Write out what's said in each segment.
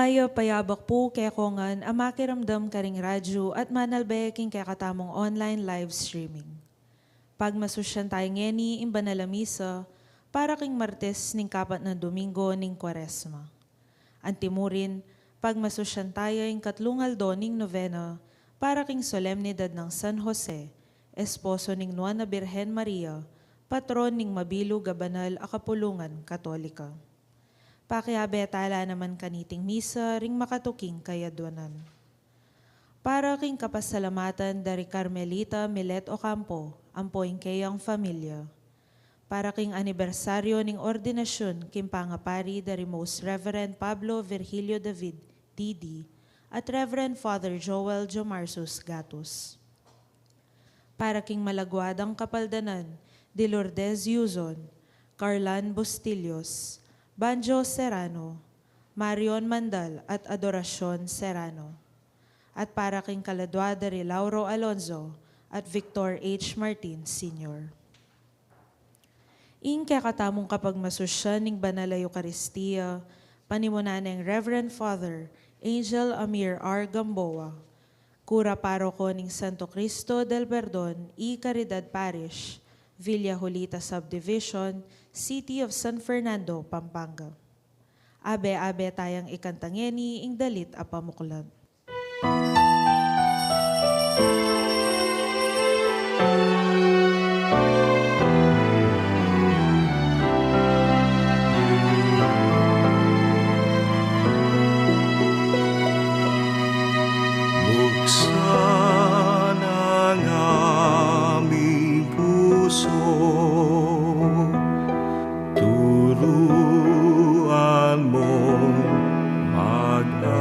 Maya payabak po kay kongan amakiramdam karing radyo at manalbeking kay katamong online live streaming. Pagmasusyan tayo ngeni imbanala misa para king Martes ning kapat na Domingo ning Kwaresma. Antimurin, pagmasusyan tayo ing katlungaldo ning novena para king solemnidad ng San Jose, esposo ning Nuana Birhen Maria, patron ning mabilog a banal a kapulungan Katolika. Pakiabetala naman kaniting misa ring makatuking kayadwanan. Para king kapasalamatan dari Carmelita Milet Ocampo, ampoing kayang familia. Para king anibersaryo ning ordinasyon king pangapari dari Most Reverend Pablo Virgilio David, D.D. at Reverend Father Joel Jomarsus Gatus. Para king malagwadang kapaldanan, de Lourdes Yuzon, Carlan Bustillos, Banjo Serrano, Marion Mandal at Adoracion Serrano. At para king kaladwada ri Lauro Alonzo at Victor H. Martin Sr. Ing katamong kapagmasusyan ning banal a Eucharistia, panimunan ng Reverend Father Angel Amir R. Gamboa, Cura Paroko ning Santo Cristo del Perdon, I. Caridad Parish, Villa Julita Subdivision, City of San Fernando, Pampanga. Abe-abe tayang ikantangeni ing dalit a pamuklan. Buksan ang aming puso, turuan mong mag-alap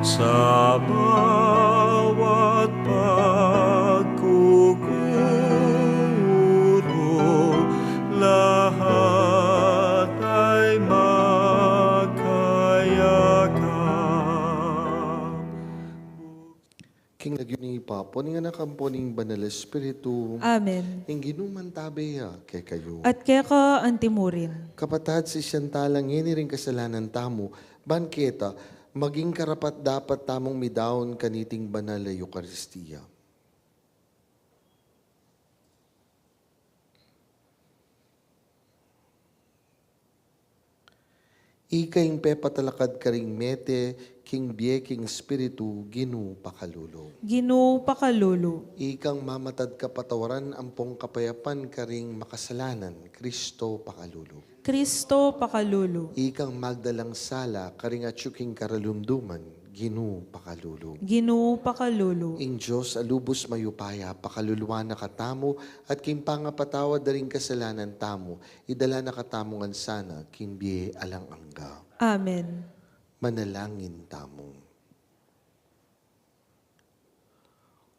sa bawat pagkukuro, lahat ay makayakap. King nagyo ni Papo, ning anak ampo ning Banal Espiritu, Amen. ing ginuman tabi kay kayo. At kaya ka antimurin. Kapatad si Siantalang ngini ring kasalanan tamo, banketa, maging karapat dapat tamong midawon kaniting banal na Eucharistia. Ikaing pepatalakad karing mete, king bie king spiritu, ginu pakalulong. Ginu pakalulu. Ikang mamatad kapatawaran ampong kapayapan karing makasalanan, Kristo pakalulong. Kristo pakalulu. Ikang magdalang sala karing atsuking karalumduman, ginu pakalulong. Ginu pakalulu. Ing Diyos alubos mayupaya, pakaluluwa na katamo, at king pangapatawad na ring kasalanan tamo, idala na katamongan sana, king biye alang angga. Amen. Manalangin tamo.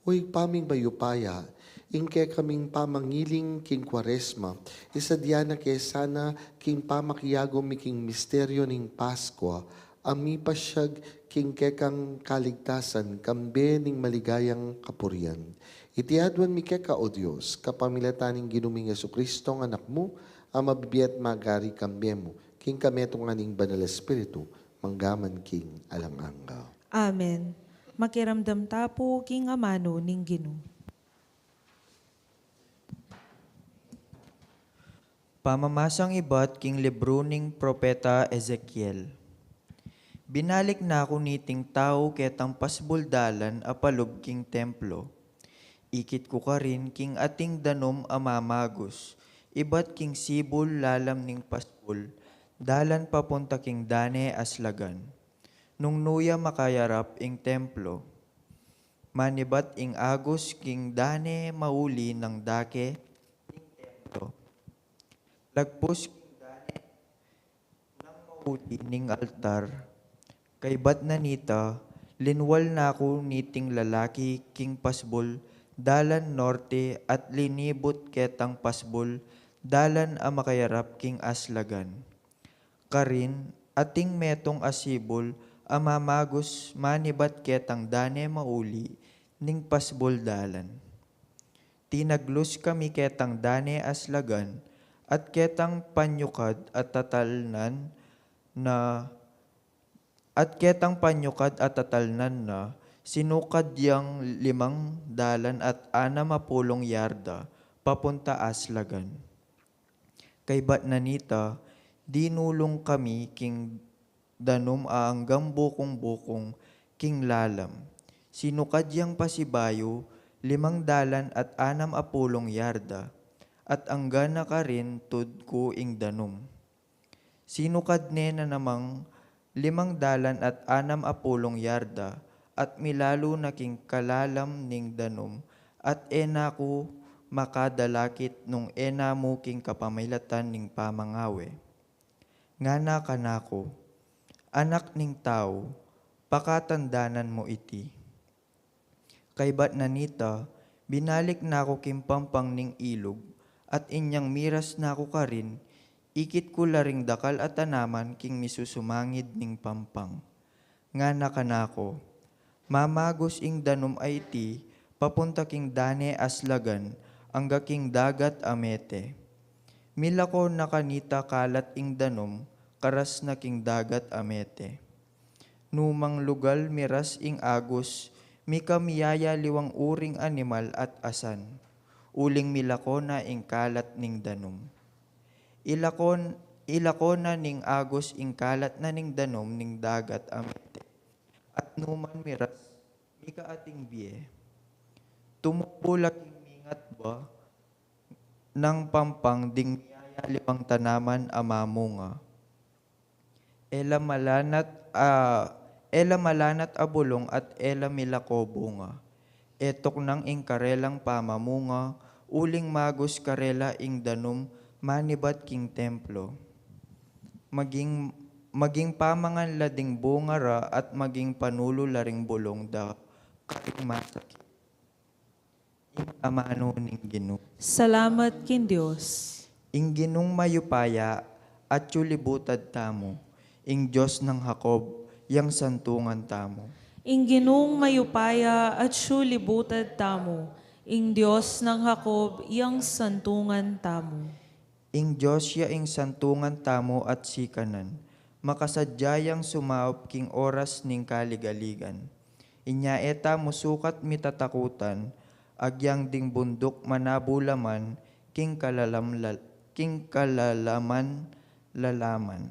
Uy, paming mayupaya, ingke kaming pamangiling king Kwaresma, isadya na kay sana king pamakiyago mi king misteryo ning Paskwa, ami pasyag king kekang kaligtasan, kambe ning maligayang kapurian. Itiadwan mi keka o Diyos, kapamilataning ginuming Jesucristo ng anak mo, ang mabibiyat magari kambe mo, king kametong aning banal espiritu, manggaman king alanganga. Amen. Makiramdam tapo king amano ning Ginu. Pamamasang ibat king libro ning propeta Ezekiel. Binalik na ako niting tao ketang pasbuldalan apalog king templo. Ikit ko ka rin king ating danom amamagos. Ibat king sibol lalam ning pasbul. Dalan papunta king dane aslagan. Nung nuya makayarap ing templo. Manibat ing agos king dane mauli ng dake ing templo. Lagpos king dane ng mauli ning altar. Kay bat na nita, linwal na ako niting lalaki king pasbol, dalan norte at linibot ketang pasbol, dalan a makayarap king aslagan. Karin, ating metong asibol, amamagos manibat ketang dane mauli, ning pasbol dalan. Tinaglos kami ketang dane aslagan, at ketang panyukad at tatalnan, na at ketang panyukad at tatalnan na sinukad yang 500 at 60 yarda papunta Aslagan. Kay bat nanita, dinulong kami king danom hanggang bukong-bukong king lalam. Sinukad yang pasibayo 500 at 60 yarda at anggan na ka rin tudko ing danom. Sinukad na namang 500 at 60 yarda at milalo na king kalalam ning danom at ena ko makadalakit nung ena mo king kapamailatan ning pamangawe. Ngana kanako, anak ning tao, pakatandanan mo iti. Kay bat nanita, binalik na ako kimpampang ning ilog at inyang miras na ako karin, ikit ko laring dakal at tanaman king misusumangid ning pampang. Ngana kanako, mamagos ing danom ay iti, papunta king dane Aslagan, angga king dagat amete. Milako na kanita kalat ing danom, karas na king dagat amete. Numang lugal miras ing agos, mika miyaya liwang uring animal at asan. Uling milako na ing kalat ning danom. Ilakon na ning agos ing kalat na ning danom ning dagat amete. At numan miras, mika ating biye. Tumupulak ing mingat ba, nang pampang ding miyaya liwang tanaman amamunga. Ela malanat abulong at ela milako bunga. Etok nang ing karelang pamamunga, uling magos karela ing danom, manibat king templo. Maging pamangan lading bungara at maging panulo laring bulong da karing masakit. Ing amano ning Ginoo. Salamat kin Diyos. Ing Ginong mayupaya at yulibutad tamo. Ing Diyos ng Jacob, yang santungan tamo. Ing Ginong mayupaya at syulibutad tamo. Ing Diyos ng Jacob, yang santungan tamo. Ing Diyos ya ing santungan tamo at sikanan, makasadyayang sumaop king oras ning kaligaligan. Inya eta musukat mitatakutan, agyang ding bundok manabulaman, king kalalaman lalaman.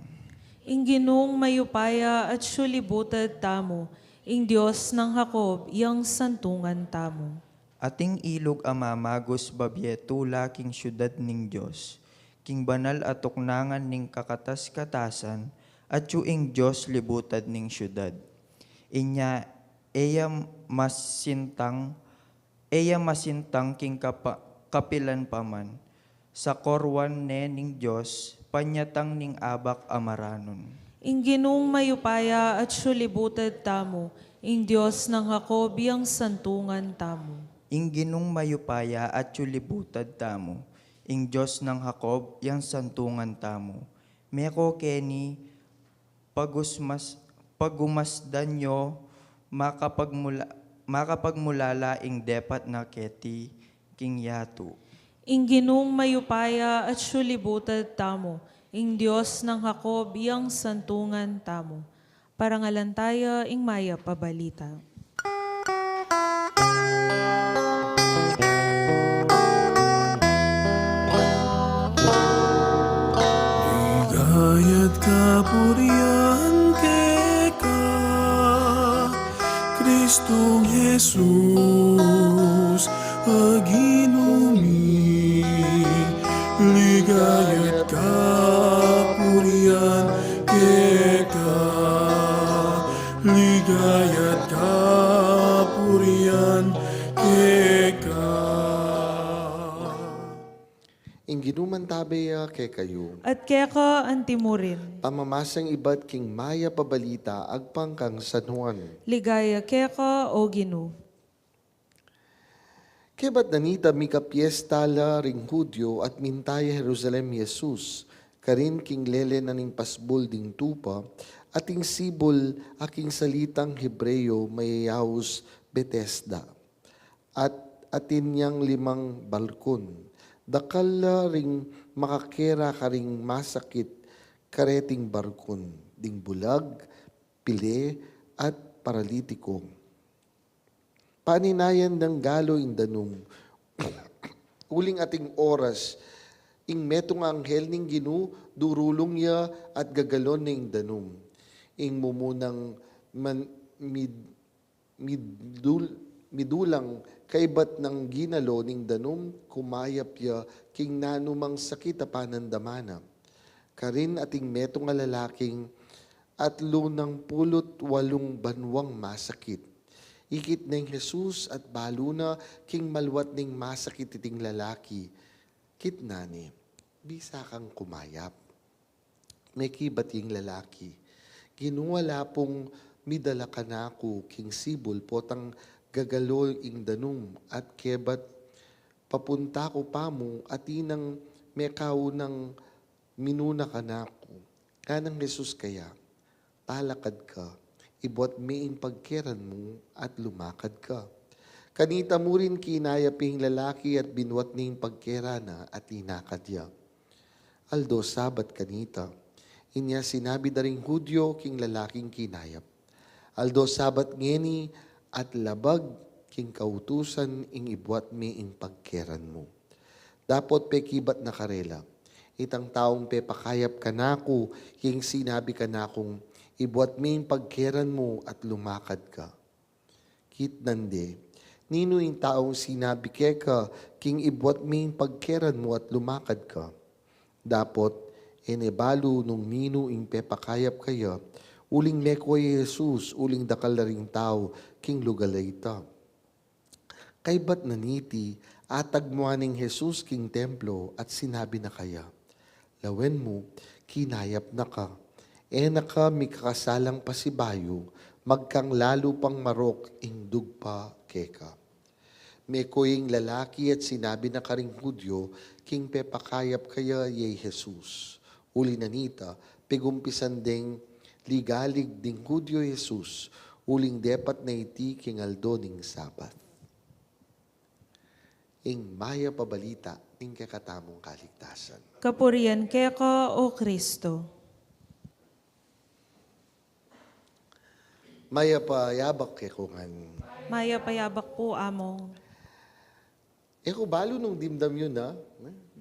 Ing Ginong mayupaya at syulibutad tamo. Ing Diyos ng Jacob, yang santungan tamo. Ating ilog amamagos babyetula king syudad ning Diyos, king banal at tuknangan ning kakatas-katasan, at ing Diyos libutad ning syudad. Inya eya masintang king kapilan paman, sa korwan ne ning Diyos, panyatang ning abak amaranon. Ing Ginong mayupaya at syulibutad tamo. Ing Diyos ng Jacob, yang santungan tamo. Ing Ginong mayupaya at yulibutad tamo. Ing Diyos ng Jacob, yang santungan tamo. Meko keni, pagumasdan nyo, makapagmulala ing depat na keti, king yatu. Ing Ginong mayupaya at syulibutad tamo. Ing Diyos ng Jacob, yang santungan tamo. Parangalan tayo, ing maya pabalita. Ligayat kapurian keka, Kristong Jesus, aginumi. Ligayat kapurian keka, ligayat kapurian keka. Ing ginuman tabaya kay kayo. At keka antimurin. Pamamasang iba't king maya pabalita agpang kang San Juan. Ligaya keka o Ginoo. Kebat nanita mika piyesta la ring Hudyo at mintaya Jerusalem Jesus, karin king lele na ning pasbol ding tupa, ating sibol aking salitang Hebreyo mayayaos Bethesda, at atin niyang 5 balkon. Dakal ring makakera karing masakit kareting barkon. ding bulag, pili, at paralitiko. Paninayan ng galo in danum, uling ating oras, ing metong anghel ning Ginu, durulong ya at gagalon ning danum. Ing mumunang midulang kaibat ng ginalo ning danum, kumayap ya king nanumang sakit a panandamana. Karin ating metong alalaking at lunang pulot walong banwang masakit. Ikit ng Jesus at baluna king malwat ning masakit iting lalaki. Kitnani, bisa kang kumayap. May kibating lalaki. Ginuwala pong midala ka na ako king sibol potang gagalo ing danum at kebat papunta ko pa mo at inang mekaw ng minuna ka na ako. Kanang Jesus kaya, talakad ka, ibot miing pagkeran mo at lumakad ka. Kanita mo rin kinayaping lalaki at binwat ning pagkera na at inakadya. Aldo sabat kanita, inya sinabi na ring Hudyo king lalaking kinayap. Aldo sabat ngeni at labag king kautusan ing ibwat miing pagkeran mo. Dapot pekibat na karela, itang taong pepakayap ka na ko, king sinabi ka na kong ibwat miing pagkeran mo at lumakad ka. Kitnande, nino yung taong sinabi ka, king ibwat miing pagkeran mo at lumakad ka. Dapot, enebalo nung nino ing pepakayap kaya, uling mekoy Jesus, uling dakal na ring tao, king lugalay ta. Kay ba't naniti, atag mo aning Jesus king templo at sinabi na kaya, lawen mo, kinayap na ka. Na ka mikakasalang pasibayo, magkang lalo pang marok ing dugpa keka. Mekoying lalaki at sinabi na karing Hudyo, king pepakayap kaya yay Jesus. Uli nanita, pigumpisan ding ligalig ding Hudyo Jesus, uling depat na iti king aldo ning Sabat. Ing maya pabalita ing kakatamong kaligtasan. Kapurian keka o Kristo. Maya pa yabak kekungan. Maya payabak po among. Eko balo nung dimdam yun na,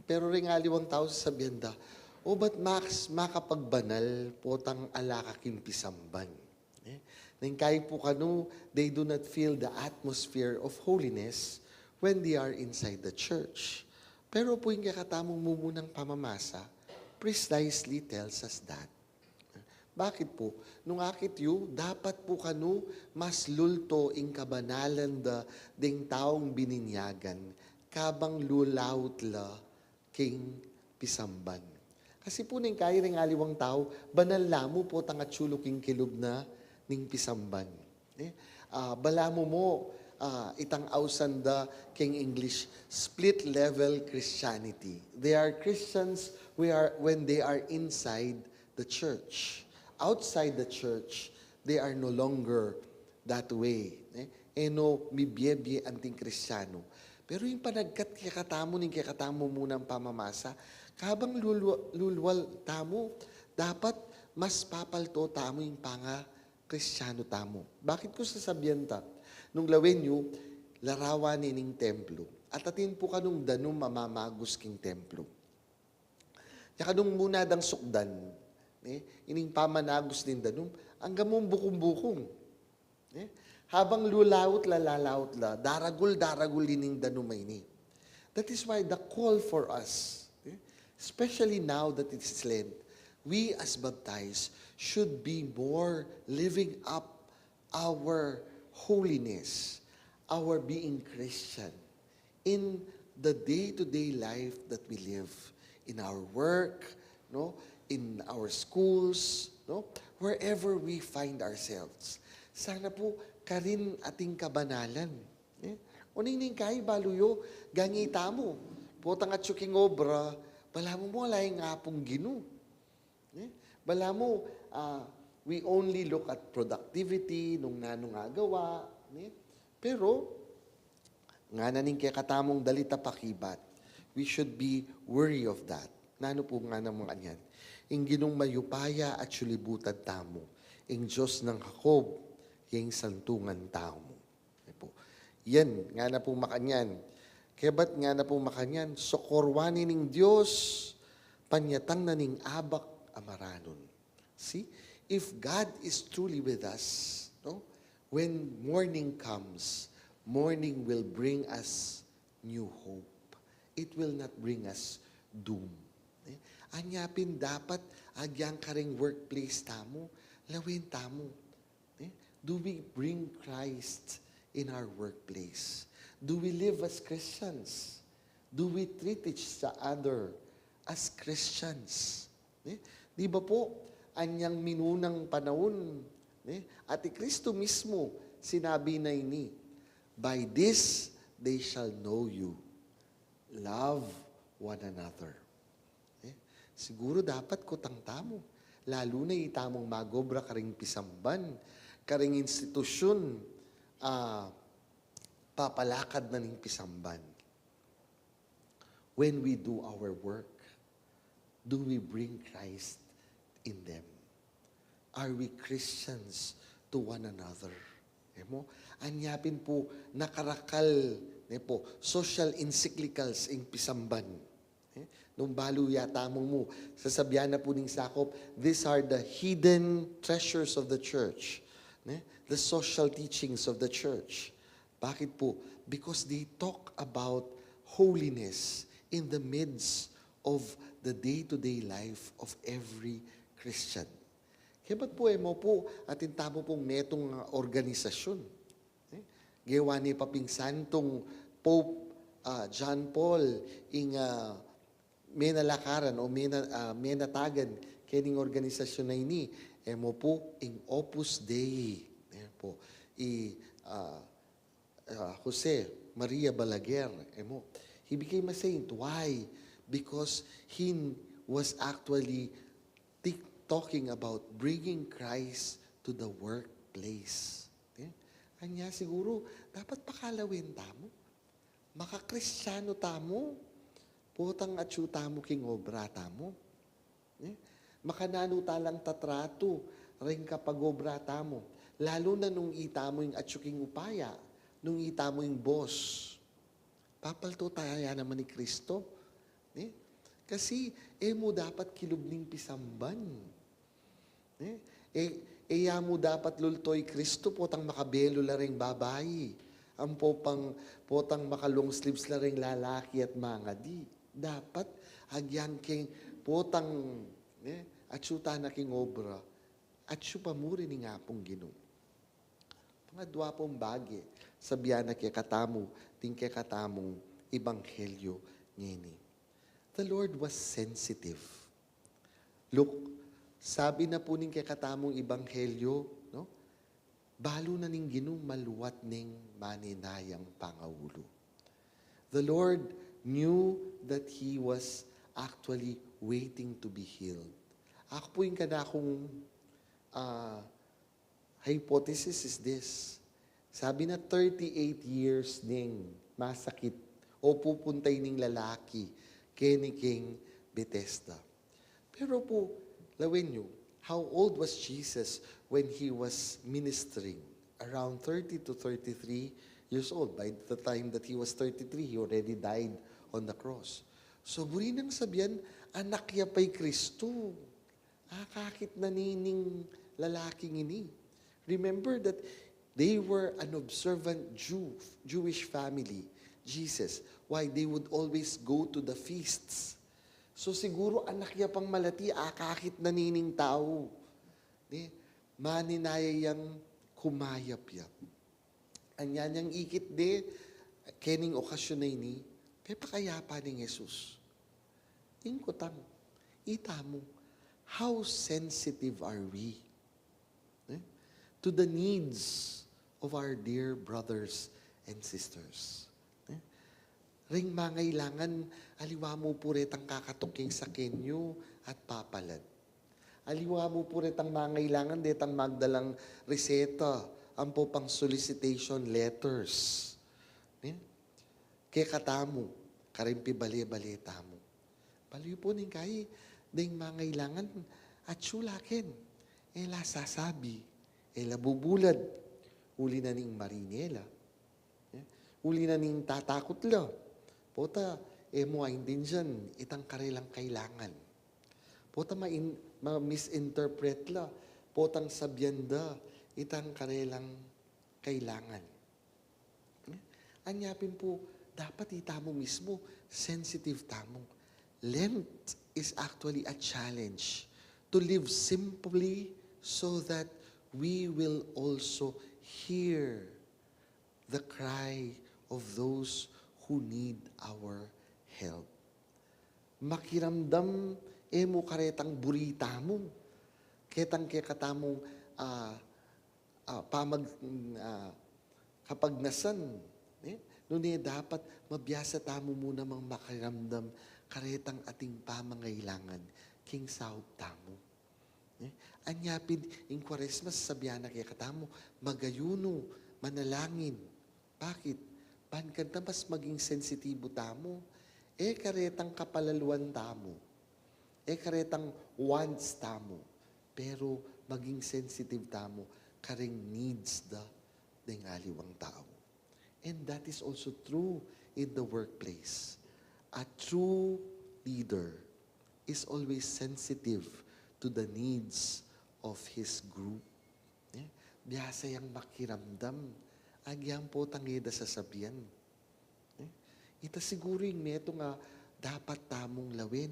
pero ring aliwang tao sa sabienda, o ba't Max makapagbanal potang alakaking pisamban? Nang kaya po kanu, they do not feel the atmosphere of holiness when they are inside the church. Pero po yung kakatamong mumunang pamamasa, precisely tells us that. Bakit po? Nung akit yu, dapat po kanu mas lulto ing kabanalan da ding taong bininyagan kabang lulaut la king pisamban. Kasi po ning kaya ring aliwang tao, banal lamo po tangat chulo king kilub na ning pisamban. Balamo mo, itang ausanda king English, split level Christianity. They are Christians when they are inside the church. Outside the church, they are no longer that way. No, mibiyebye anting Kristiyano. Pero yung panagkat kikatamo ning kikatamo munang pamamasa, kabang lulwal tamo, dapat mas papalto tamo yung panga Kristiyano tamo. Bakit ko sasabihan ta? Nung lawin nyo, larawan ning templo. At atin po kanong danong mamamagos king templo. Kaya kanong muna dang sukdan, ining pamanagos din danum, ang gamong bukong-bukong. Habang lulaut la, daragul ining danumay ni. That is why the call for us, especially now that it's Lent, we as baptized should be more living up our holiness, our being Christian, in the day-to-day life that we live, in our work, in our schools, wherever we find ourselves. Sana po karin ating kabanalan. Uning ning kay baluyo, gangita mo. Potang at suking obra, bala mo laing ngapong Ginu. Bala mo, we only look at productivity, nung nanong agawa. Pero, nga naning kakatamong dalita pakibat, we should be worry of that. Nano po nga namang anyan. ing ginong mayupaya at sulibutan tamo, ing Diyos ng Jacob, yung santungan tao mo. Po. Yan, nga na po makanyan. Kaya ba't nga na po makanyan? Sokorwani ning Diyos, panyatang na ning abak amaranon. See? If God is truly with us, no? When morning comes, morning will bring us new hope. It will not bring us doom. Anyapin dapat agyang karing workplace tamo, lawin tamo. Do we bring Christ in our workplace? Do we live as Christians? Do we treat each other as Christians? Di ba po, anyang minunang panahon, at Kristo mismo sinabi na ini, by this they shall know you. Love one another. Siguro dapat kutang tamo. Lalo na itamong magobra karing pisamban, karing institusyon, papalakad na ning pisamban. When we do our work, do we bring Christ in them? Are we Christians to one another? Anyapin po, nakarakal, social encyclicals ing pisamban. Nung baluya tamong mo, sasabihan na po ning sakop, these are the hidden treasures of the church. The social teachings of the church. Bakit po? Because they talk about holiness in the midst of the day-to-day life of every Christian. Kaya ba't po mo po atin tamo pong metong organisasyon? Gawa ni Paping Santong Pope John Paul ing may nalakaran o may natagan kining organisasyon na ini, mo po ing Opus Dei. Po, Jose Maria Balaguer. He became a saint. Why? Because he was actually talking about bringing Christ to the workplace. Kanya siguro, dapat pakalawin tamo. Makakristyano tamo. Potang atsu tamo king obra tamo. Makanano talang tatrato rin kapag obra tamo. Lalo na nung itamo yung atsu king upaya, nung itamo yung boss. Papalto tayo naman ni Kristo. Kasi, mo dapat kilubning pisamban. Mo dapat lultoy Kristo, potang makabelo la ring babayi. Ang potang makalong sleeves la ring lalaki at mga di. Dapat, agyan king potang, atsu na king obra, atsu pamuri ni nga pong Ginoo. Mga dua pong bagi, sabihan na kaya katamu, ting kaya katamong ibanghelyo ngini. The Lord was sensitive. Look, sabi na po ning kaya katamong ibanghelyo, no? Balo na ning Ginoo maluwat ning maninayang pangawulo. The Lord knew that he was actually waiting to be healed. Ako po yung kanakong hypothesis is this. Sabi na 38 years ning masakit o pupuntay ning lalaki kini King Bethesda. Pero po, lawin nyo, how old was Jesus when he was ministering? Around 30 to 33 years old. By the time that he was 33, he already died on the cross. So, buri nang sabihan, anak ya pa'y Kristo. Kakit na nining lalaking ini. Remember that they were an observant Jewish family, Jesus. Why? They would always go to the feasts. So, siguro anak ya pang malati, kakit na nining tao. Maninayayang kumayap-yap. Anyan yang ikit de, kening okasyon na ini, pepakayapa ni Jesus. Ingkotang, itamo, how sensitive are we to the needs of our dear brothers and sisters? Ring mangailangan, aliwa mo po retang kakatuking sa kenyo at papalad. Aliwa mo po retang mangailangan, detang magdalang reseta, ang po pang solicitation letters. Kaya katamo, karimpi bali-bali tamo. Baliw po ning kay, ding mangailangan at syulakin. La sasabi, labubulad, uli na ning marinela. Uli na ning tatakot la. Pota, mo ay din dyan, itang karelang kailangan. Pota ma-misinterpret la. Potang sabyanda, itang karelang kailangan. Anyapin po, dapat itamo mismo, sensitive tamo. Lent is actually a challenge to live simply so that we will also hear the cry of those who need our help. Makiramdam mo karetang burita mo. Ketang katamong kapagnasan. Ngunit dapat mabiyasa tamo muna mang makiramdam karetang ating pamangailangan king sahod tamo. Anyapid in Kwaresma sabihan na kaya katamo, magayuno, manalangin. Bakit? Bankanta mas maging sensitibo tamo. Karetang kapalaluan tamo. Karetang wants tamo. Pero maging sensitive tamo, karing needs ng aliwang tao. And that is also true in the workplace. A true leader is always sensitive to the needs of his group. Biyasa yang makiramdam. Agyang po tangeda sasabihan. Ita siguro yung neto nga dapat tamong lawin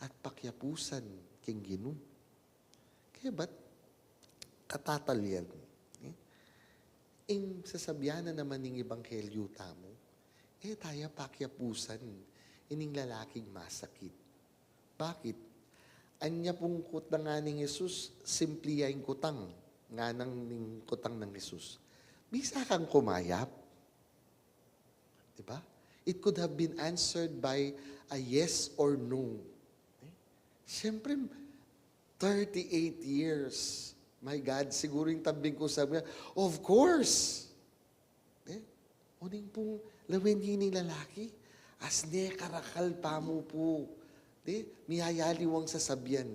at pakyapusan king Ginu. Kaya ba't katatalyan? Ing sasabihan na naman ng Ebanghelyo tamo, tayo pakyapusan ining lalaking masakit. Bakit? Anya pong kutang nga ni Jesus, simpli yung kutang. Nga ng kutang ng Jesus. Bisa kang kumayap. Diba? It could have been answered by a yes or no. Siyempre, 38 years. My God, siguro yung tabing ko sabi niya, of course. Uning pong lawin yun lalaki. As ne karakal pa mo po. Miyayaliwang sasabihan.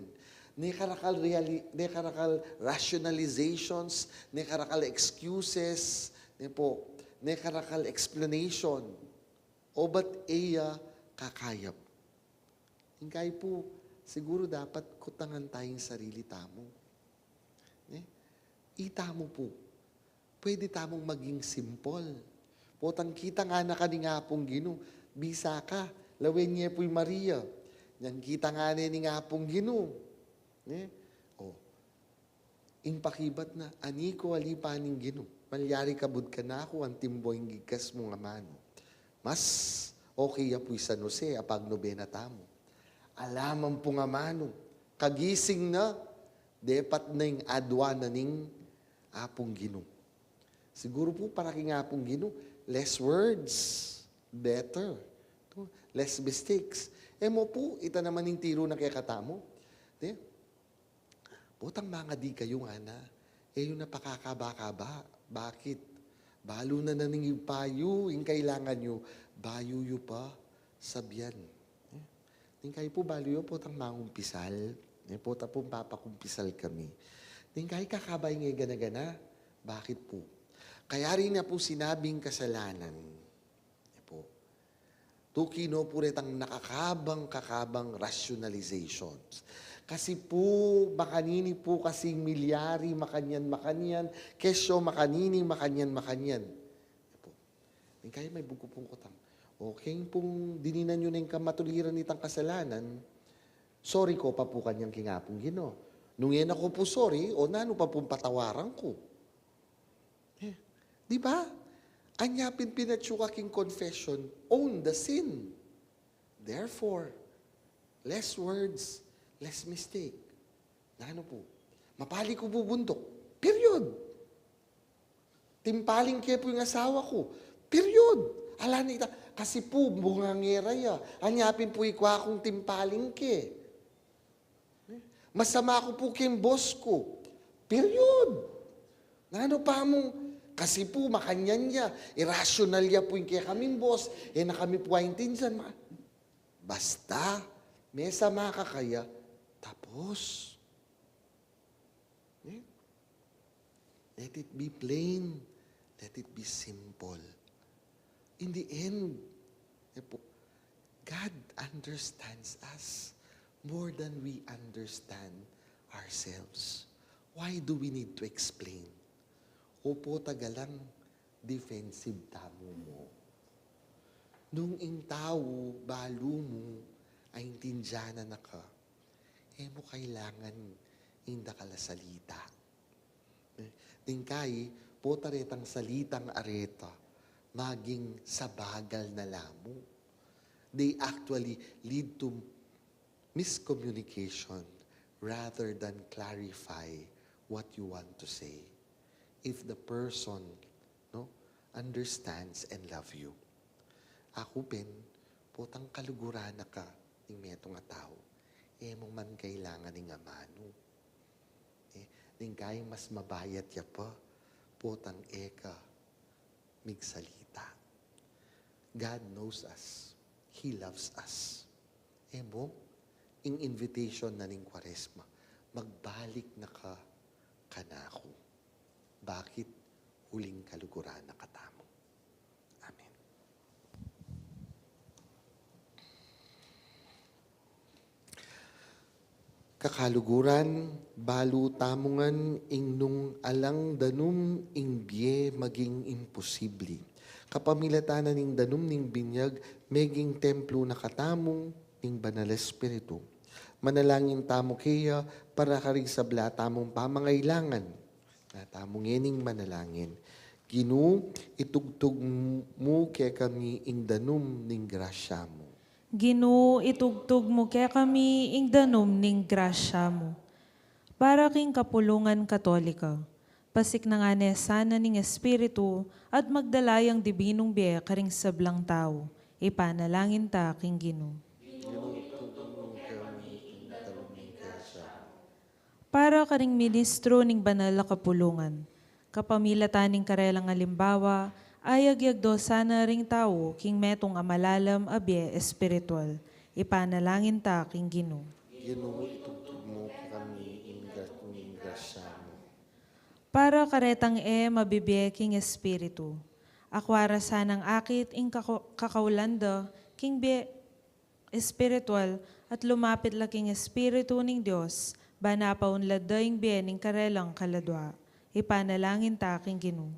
Ne karakal rationalizations, ne karakal excuses, ne karakal explanation. O ba't kakayap? Hingkay po, siguro dapat kutangan tayong sarili tamo. Itamo po. Pwede tamong maging simple. Potang kita nga na kaninga pong Gino. Bisa ka. Lawin niya po'y Maria. Yan kita nga ni nga pong Gino. Impakibat na, aniko alipaning Gino. Malyari kabud ka na ako, ang timboing gigas mo nga mano. Mas okay apoy San Jose, apag nobena tamo. Alaman po nga mano, kagising na, depat na yung adwa na ning apong Gino. Siguro po para king apong Gino, less words, better. Less mistakes. Mo po, ita naman yung tiro na kaya katamo. Putang mga di kayo nga na, yung napakakaba-kaba. Bakit? Balo na naning yung payo, yung kailangan nyo, bayo yu pa, sabyan. Yung kayo po, balo yu, putang mangumpisal. Puta po, papakumpisal kami. Yung kayo kakabay nga gana-gana. Bakit po? Kaya rin na po sinabing kasalanan. Tukino po rin ang nakakabang rationalizations. Kasi po, makanini po kasing milyari, makanyan, kesyo, makanyan. Yung kaya may buko pong kutang. Okay pong dininan nyo na yung kamatuliran nitang kasalanan, sorry ko pa po kanyang kingapong Gino. Nung yan ako po sorry, o nano pa pong patawaran ko. Di ba? Anyapin pinatsuka king confession, own the sin. Therefore, less words, less mistake. Nano po? Mapali ko bubundok. Period. Timpaling kaya po yung asawa ko. Period. Ala na ita. Kasi po, bungangera ya. Anyapin po ikwa akong timpaling ke. Masama ko po kayong boss ko. Period. Nano pa mo? Kasi po, makanyan niya. Irrational niya po yung kaya kaming boss. Na kami po ay intinsan. Basta, may sama ka kaya, Tapos, eh, let it be plain. Let it be simple. In the end, God understands us more than we understand ourselves. Why do we need to explain? Opo, tagalang defensive tamo mo. Nung ing tao, balo mo, ay intindihan na ka, mo kailangan inda kala salita. Tingkay, po taretang salitang areta, maging sabagal na lamo. They actually lead to miscommunication rather than clarify what you want to say. If the person understands and love you. Ako pen, potang kaluguran na ka ng metong nga tao. Mong man kailangan ng amano. Ning kaya mas mabayat ya pa, potang eka, migsalita. God knows us. He loves us. Mo, ing invitation na ning Kwaresma, magbalik na ka kanako. Bakit huling kaluguran na katamo? Amen. Kakaluguran, balu tamungan, ing nung alang danum, ing biye maging imposible. Kapamilatanan ning danum ning binyag, meging templo na katamong, ning banal espiritu. Manalangin tamo kaya, para karig sabla tamong pamangailangan. Na tamong yening manalangin. Ginu, itugtog mo kaya kami ing danum ning grasya mo. Ginoo, itugtog mo kaya kami ing danom ning grasya mo. Para king kapulungan katolika, pasik na nga sana ning Espiritu at magdalayang dibinong biye karing sablang tao. Ipanalangin ta king Ginoo. Para karing ministro ning banal na kapulungan, kapamilatan ning karelang alimbawa, ayagyagdo sana ring tao, king metong amalalam abye espiritual. Ipanalangin ta, king Ginoo. Ginoo, itugtog mo kami ing grasya mo. Para karetang mabibye king espiritu. Akwara sanang akit ing kakaulanda, king bye espiritual, at lumapit la king espiritu ning Dios, banapaun ladaing bye ning karelang kaladwa. Ipanalangin ta, king Ginoo.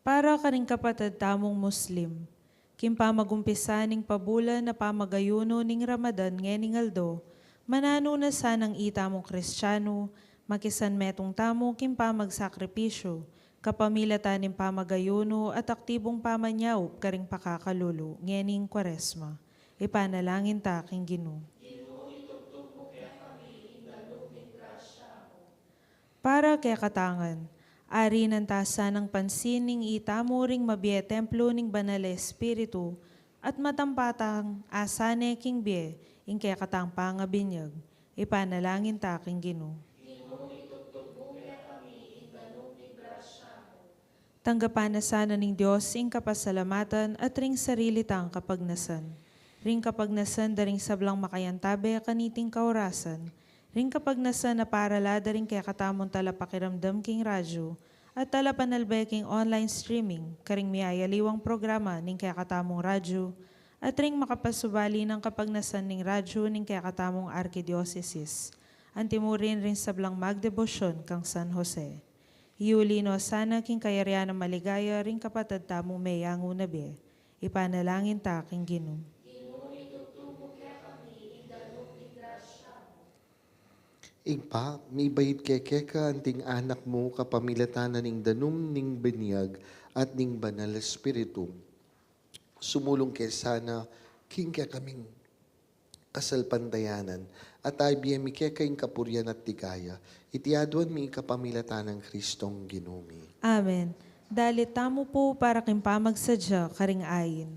Para karing kapatid tamong Muslim, kimpa magumpisa ning pabula na pamagayuno ning Ramadan ngening aldo, manano na sanang itamong Kristiyano, makisan metong tamo kimpa magsakripisyo, kapamilatan ning pamagayuno at aktibong pamanyaw karing pakakalulo ngening Kwaresma. Ipanalangin ta, king Ginoo. Para kay katangan, ari ng tasa ng pansin ning itamo ring mabie templo ning banal espiritu at matampatang asane king bie ing kay katang pangabinyag. Ipanalangin ta, king Ginoo. Tanggapan na sana ning Diyos ing kapasalamatan at ring sarili tang kapagnasan. Ring kapagnasan daring sablang makayantabe kaniting kaurasan. Ring kapagnasan na paralada ring kaya katamong talapakiramdam king radyo at talapanalbe king online streaming karing miyayaliwang programa ning kaya katamong radyo at ring makapasubali ng kapagnasan ning radyo ning kaya katamong arkidiocesis. Antimurin ring sablang magdebosyon kang San Jose. Iulino sana king kayarian ng maligaya ring kapatid tamong mayango na be. Ipanalangin ta, king Ginoo. Igpa, may bayit keke ka anting anak mo kapamilatanan ning danum ning binyag at ning banal espiritu. Sumulong kay sana king kaya kaming kasalpandayanan at ay biyemi kaya kayong kapuryan at tigaya. Itiaduan mi kapamilatan ng Kristong Ginumi. Amen. Dalit tamo po para king pamagsadya karing ayin.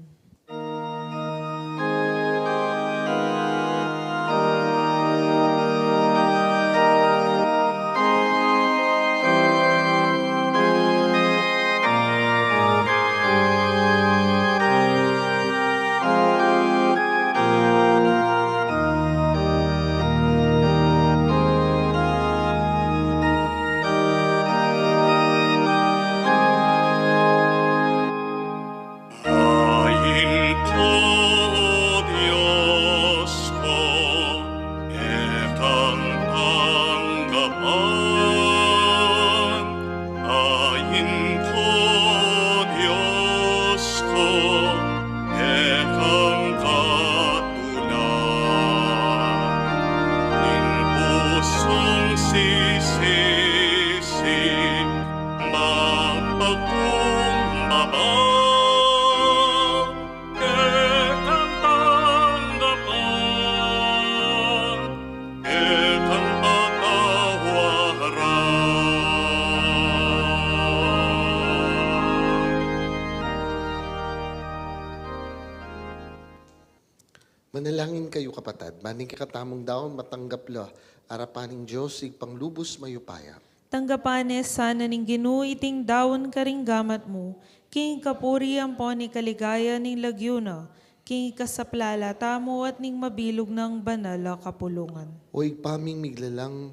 patad, maning kakatamong daon matanggap la, arapaning Diyos, panglubos mayupaya. Tanggapanes sana ning Ginoo iting dawon karing gamat mo, king kapuri ang po ni kaligaya ning lagyuna, king kasaplala tamo at ning mabilog ng banala kapulungan. O paming miglalang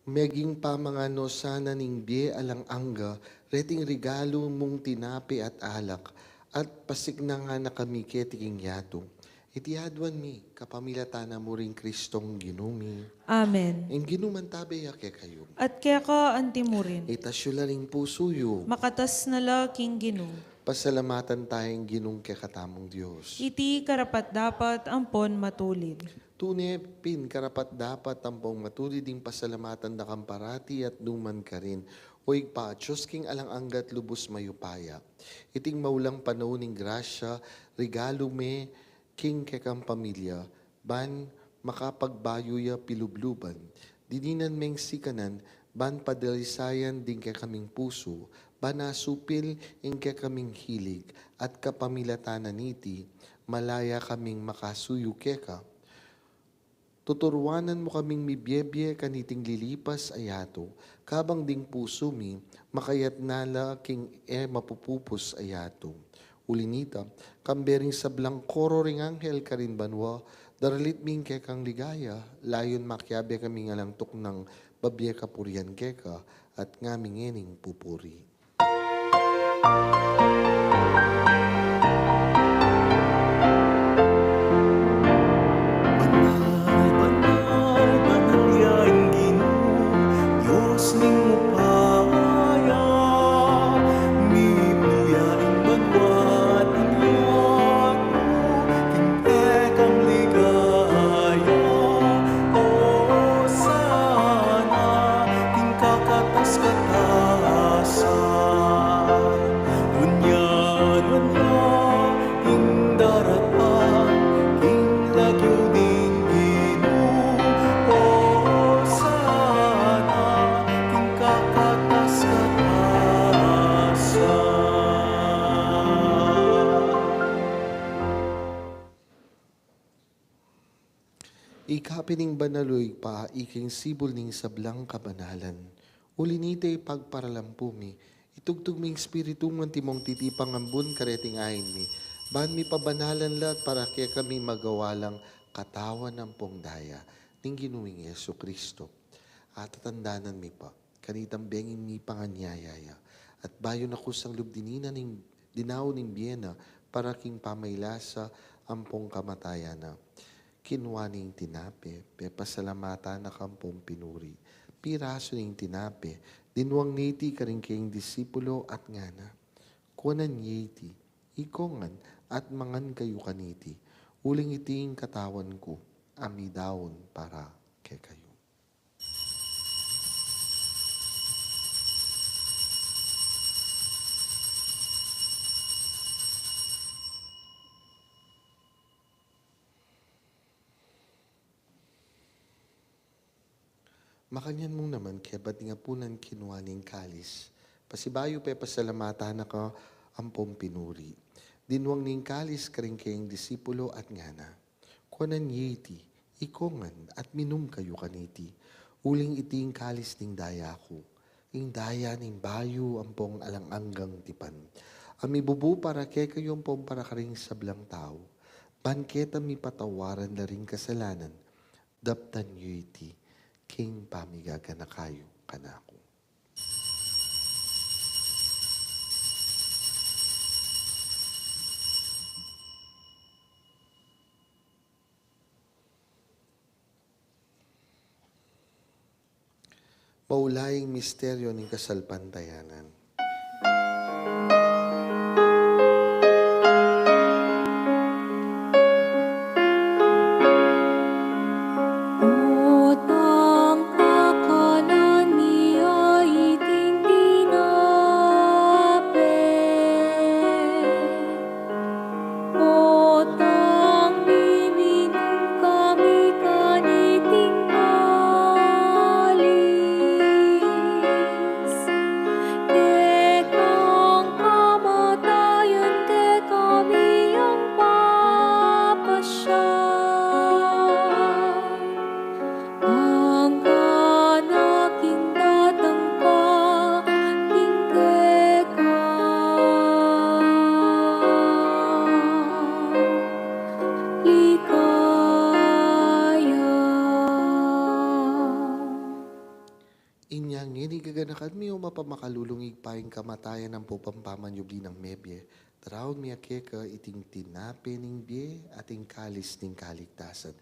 meging pamangano sana ning biye alang angga, reting regalo mong tinapi at alak, at pasigna nga na kami ketiking yato. Itiadwan mi, kapamilatana mo ring Kristong ginumi. Amen. Ang ginuman tabi ke kayo. At kaya ka antimurin, Itasyo la ring pusuyo. makatas na la king Ginoo. Pasalamatan tayong ginung kekatamong Diyos. Iti karapat dapat ampon matulid. Tune, pin, karapat dapat tampong matulid ding pasalamatan na kamparati at numan ka rin. Oy pa, Diyos king alang anggat lubos mayupaya. Iting maulang panahon ng grasya, regalo me, king kekang pamilya, ban makapagbayuya pilubluban. Dininan meng sikanan, ban padalisayan din kay kaming puso, ban nasupil ing kay kaming hilig, at kapamilatanan niti, malaya kaming makasuyo keka. Tuturwanan mo kaming mibyebye kaniting lilipas ayato, kabang ding puso mi, makayat nala king mapupupos ayato. Ulinita, kambering sablang koro ring anghel karin banwa, daralit ming kekang ligaya, layon makyabe kaming alangtok ng babye kapurian keka, at ngaming ening pupuri. Banal, banal, banal yaing Ginoo, Diyos ning mupaya. Mibuyaing banwat inyato, kingkekang ligaya. O sana, king kakatas-katasan. Dunyan, ing daratan, king lagyo ding Ginoo. O sana, king kakatas-katasan. Ikapining banaloy pa, iking sibol ning sablang kabanalan. Ulinite pagparalampumi, itugtog ming espiritu ng timong titipang ambun kareting ayin mi. Ban mi pabanalan lat para kaya kami magawalang katawan ng pongdaya ning ginuwing Yesu Kristo. At tatandanan mi pa, kanitang bengin mi panganyayaya. At bayon ako sang lubdinina ning dinaw ning Biena para king pamaylasa ampong kamatayana. Kinwa ning tinape, pepasalamatan na kampong pinuri. Piraso ning tinape, dinwang niti karing kayong disipulo at ngana. Kuanan yeti, ikongan at mangan kayo kaniti. Uling iting katawan ko, amidawon para kay kayo. Makanyan mong naman, kaya ba't nga po nang kinuha ning kalis? Pasibayo pe pasalamatan na ka ampong pinuri. Dinwang ning kalis karing kayong disipulo at ngana. Kuanan yeti, ikongan at minum kayo kaniti. Uling iting kalis ning daya ko. Ing daya ning bayo ampong alang-anggang tipan. Ami bubu para kay kayo ampong para karing sablang tao. Banketa mi patawaran na ring kasalanan. Daptan yeti. King pamigaga na kayo kanako. Maulaying misteryo ng kasalpantayanan. Utang kakanan niya iting tinape. Utang niminum kami kaniting kalis. Inyang inigaganakan mi o mapamakalulungig paing kamatayan ng pupampamanyubli ng mebye. Taraon mi akeka iting tinape ning bie ating kalis ning kaligtasan.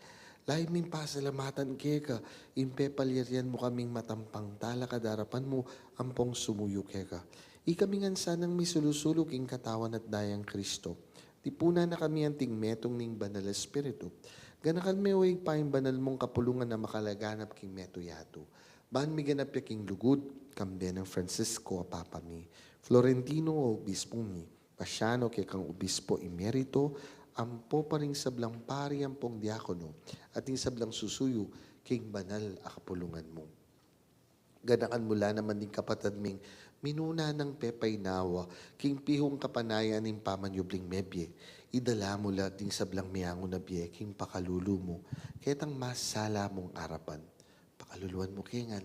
Lain min pasalamatan keka, impe palyarian mo kaming matampang tala kadarapan mo, ampong sumuyo keka. Ikamingan sanang misulusulog ing katawan at dayang Kristo. Tipuna na kami anting metong ning banal espiritu. Ganakan me way paing banal mong kapulungan na makalaganap king meto yato. Ban mi ganap ya king lugod, kambe ng Francisco a Papa mi, Florentino o Obispo mi, Pasiano kay kang Obispo Emerito, ampo pa rin sablang pari ampong diakono, at yung sablang susuyo, king banal a kapulungan mo. Ganakan mula naman din kapatid ming, minuna ng pepay nawa, king pihong kapanayan ng pamanyubling mebye, idala mula ding sablang miyango na biye, king pakalulu mo, ketang masala mong arapan. Pakaluluan mo kingan,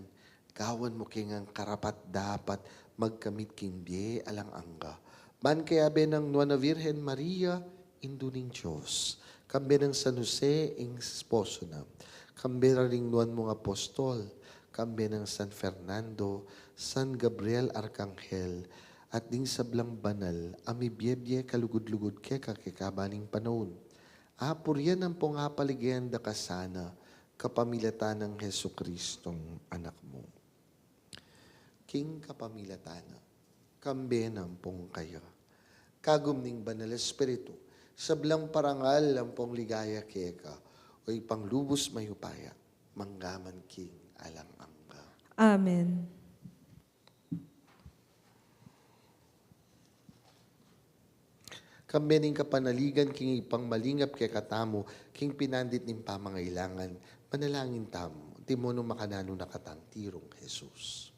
gawan mo kingan karapat dapat magkamit king biye alang angga. Ban kaya benang Nuana Virgen Maria, induning Diyos. Kambe ng San Jose, ing esposo na. Kambe ring nuan mong apostol. Kambe ng San Fernando, San Gabriel Arcangel, at ding sablang banal, ami biyebye kalugod-lugod ke kakikabaning panahon. Apur yan ang pongapaligayan da kasana, kapamilatan ng Heso Kristong anak mo. King kapamilatana, kambe ng pong kaya. Kagumning banal espiritu, sablang parangal ang pong ligaya keka, o'y panglubos mayupaya, manggaman king alang angga. Amen. Kambening kapanaligan king ipang malingap kay katamo, king pinandit ning pamangailangan, manalangin tamo, timono makanano nakatang tirong Jesus.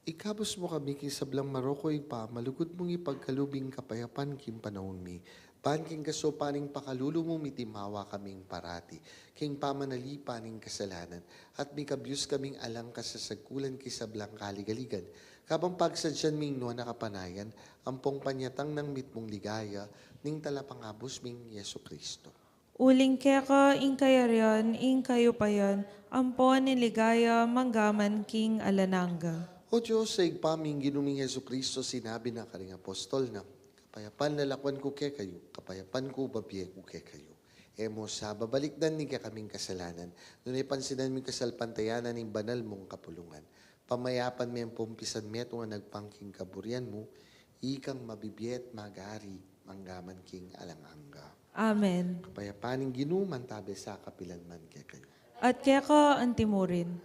Ikabos mo kami kisablang marokoy pa, malugod mong ipagkalubing kapayapan kim panahon mi. Pan king kaso paning pakalulu mo mitimawa kaming parati. King pamanali paning kasalanan. At mi kabyus kaming alang kasasagkulan kisablang kaligaligan. Kabang pagsadyan ming nuwa nakapanayan, ampong panyatang ng mitmong ligaya, ning talapangabos ming Yesu Kristo. Uling keka, ing kayaryan, ing kayo pa yan, ampon niligaya, manggaman king alananga. O Diyos, sa igpaming ginuming Yesu Kristo, sinabi na karing apostol na, kapayapan lalakwan ko ke kayo, kapayapan ko babiye ko ke kayo. Emo sa babalikdan ni kaming kasalanan, nunay pansinan ming kasalpantayanan ng banal mong kapulungan. Pamayapan mi ang pumpisan meto nga nagpangking kaburian mo, ikang mabibiyet magari, manggaman king alanganga. Amen. Kapayapaning ginuman tabi sa kapilanman ke kayo. At keka, antimurin.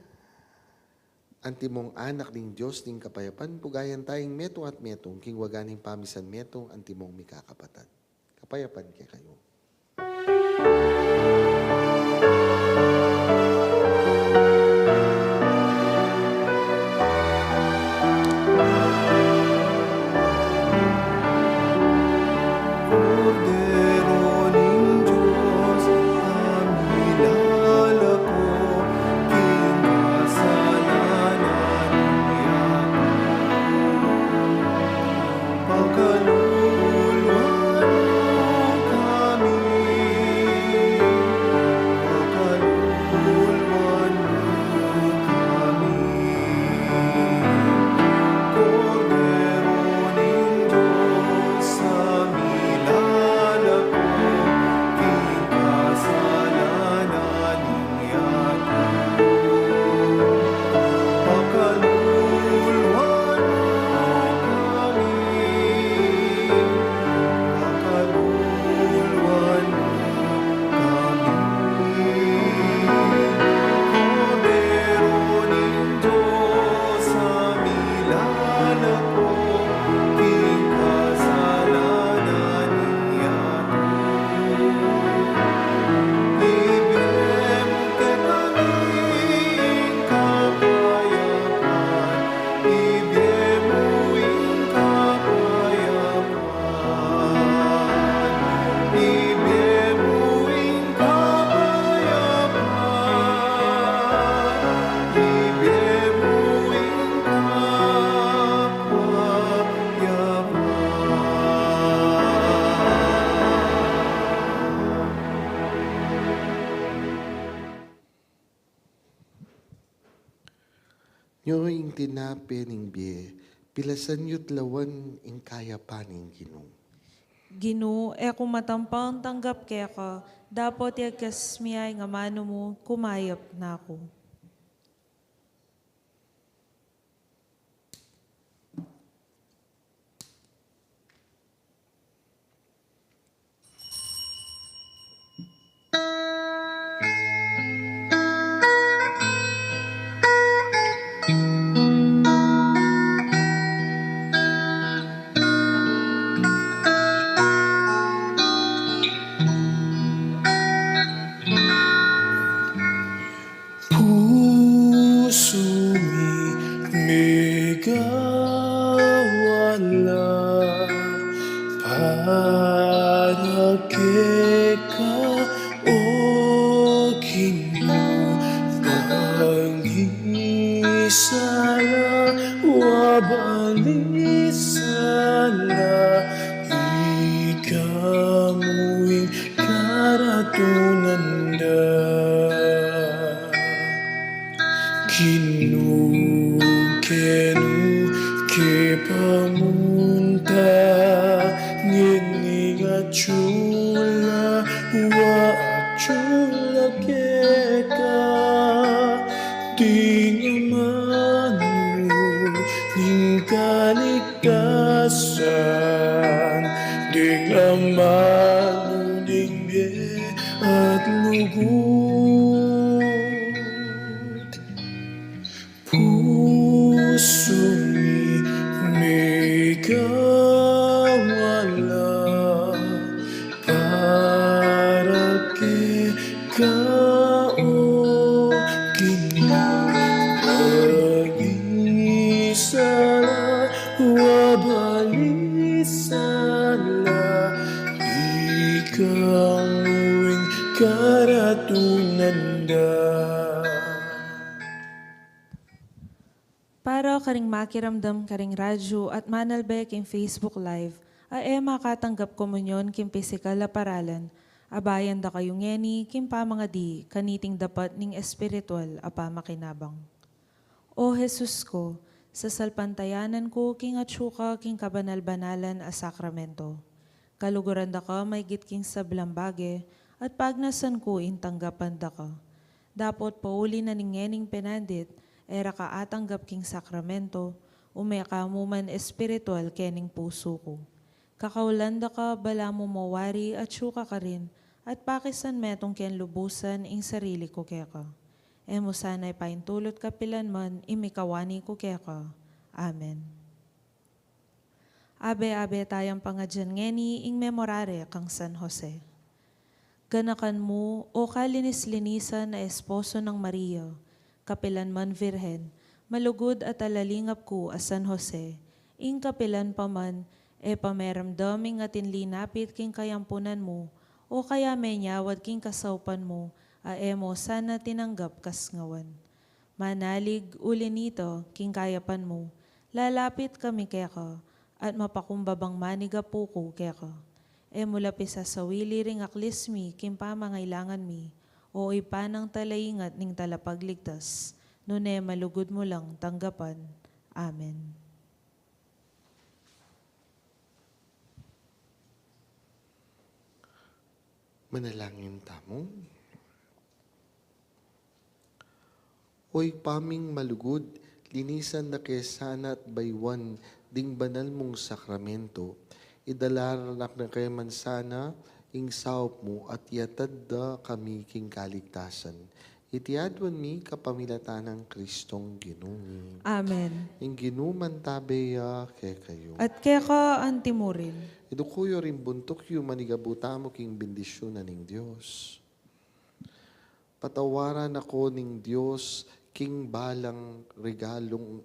antimong anak ning Diyos ning kapayapan, pugayan tayong metong at metong, king waganing pamisan metong, antimong mikakapatad. Kapayapan kay kayo. Cordero ning Diyos, ang hilala ko, kinasalanan niya. Pagkaluluwan mo kami, pagkaluluwan mo kami. Cordero ning Diyos, sa milala ko, kinasalanan niya. Pagkaluluwan mo kami, pagkaluluwan mo kami. Cordero ning Diyos, sa milala ko, kinasalanan niya. Ibigay mo kay kaming kapayapaan, ibigay mo yung kapayapaan, ibigay mo yung kapayapaan, ibigay mo yung Nyo ing tinapi ning biye, pilasan yo't lawan ing kaya paning Ginoo. Ginu, kung matampang tanggap kaya ka, dapat yagkasmiyay nga mano mo, kumayap na ako. puso may gawala para kay ka o Ginoo, pangisala wabalisala ikamuing karatunanda. Kinukenu ke pamunta ngini chula wa chula keka tingamanu ning kaligtasan ding amanu ning biye at lugod. Puso'y may kawala para kay ka o Ginoo, pagisala wabalisala ikaw ang karatunanda. Para karing makiramdam karing radyo at manalbek in Facebook Live, makatanggap komunyon kim pisikal na paralan, abayan da kayo ngeni kim pa mga di, kaniting dapat ning espiritual apa makinabang. O Jesus ko, sa salpantayanan ko king atsuka king kabanal-banalan a sakramento. Kaluguran da ka may gitking sa blambage, at pagnasan ko intanggapan da ka. Dapot pauli na ning ngening penandit, era ka atanggap king sakramento, umeka mo man espiritual kening puso ko. Kakaulanda ka, bala mo mawari at syuka ka rin, at pakisan metong ken lubusan ing sarili ko kaya ka. Emo sana'y paintulot kapilan man, imikawani ko keka. Amen. Abe-abe tayang pangadyan ngeni, ing memorare kang San Jose. Ganakan mo, o kalinis-linisan na esposo ng Maria, kapilan man virhen, malugod at alalingap ko as San Jose, ing kapilan pa man, pameramdaming atin linapit king kayampunan mo, o kaya menyawad king kasaupan mo, emo sana tinanggap kas ngawan. Manalig uli nito, king kayapan mo, lalapit kami keka, at mapakumbabang manigapu ko keka. Mula pisa sa wili ring aklismi, king pamangailangan mi, o ipanang talaingat ning talapagligtas, nune malugod mo lang tanggapan. Amen. Manalangin tamo. Oy paming malugod, linisan na kesana at baywan, ding banal mong sakramento, idalaranak na kay mansana, ing saop mo at yatad da kami king kaligtasan. Itiadwan mi kapamilatan ng Kristong Ginoo. Amen. Ing ginuman tabeya ke kayo. At keka antimurin. Idukuyo rin buntok yu manigabuta mo king bendisyon na ning Diyos. Patawaran ako ning Diyos king balang regalong,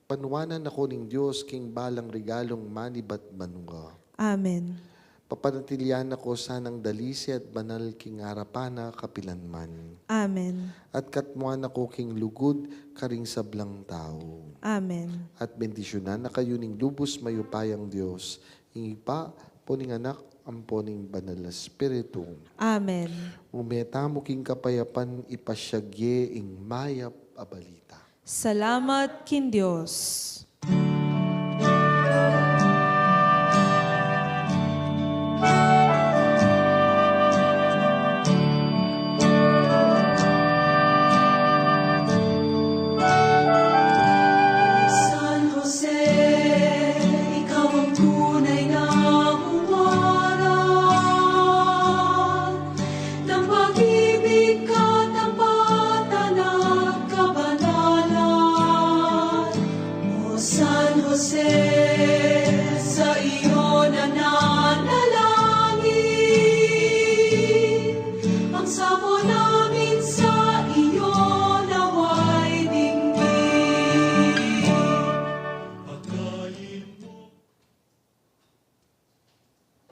panuwanan ako ning Diyos king balang regalong manibat manuga. Amen. Papanatilian ako sanang dalisi at banal king harapana kapilanman. Amen. At katmuan ako king lugod karing sablang tao. Amen. At bendisyonan na kayo ning lubos mayupayang Diyos. Hingipa po ning anak ang po ning banal na Espiritu. Amen. Umeta mo king kapayapan ipasyagye ing mayap abalita. Salamat kin Diyos. San Jose, ikaw ang tunay na huwaran ng pag-ibig katapatan at kabanalan. O San Jose, sa iyo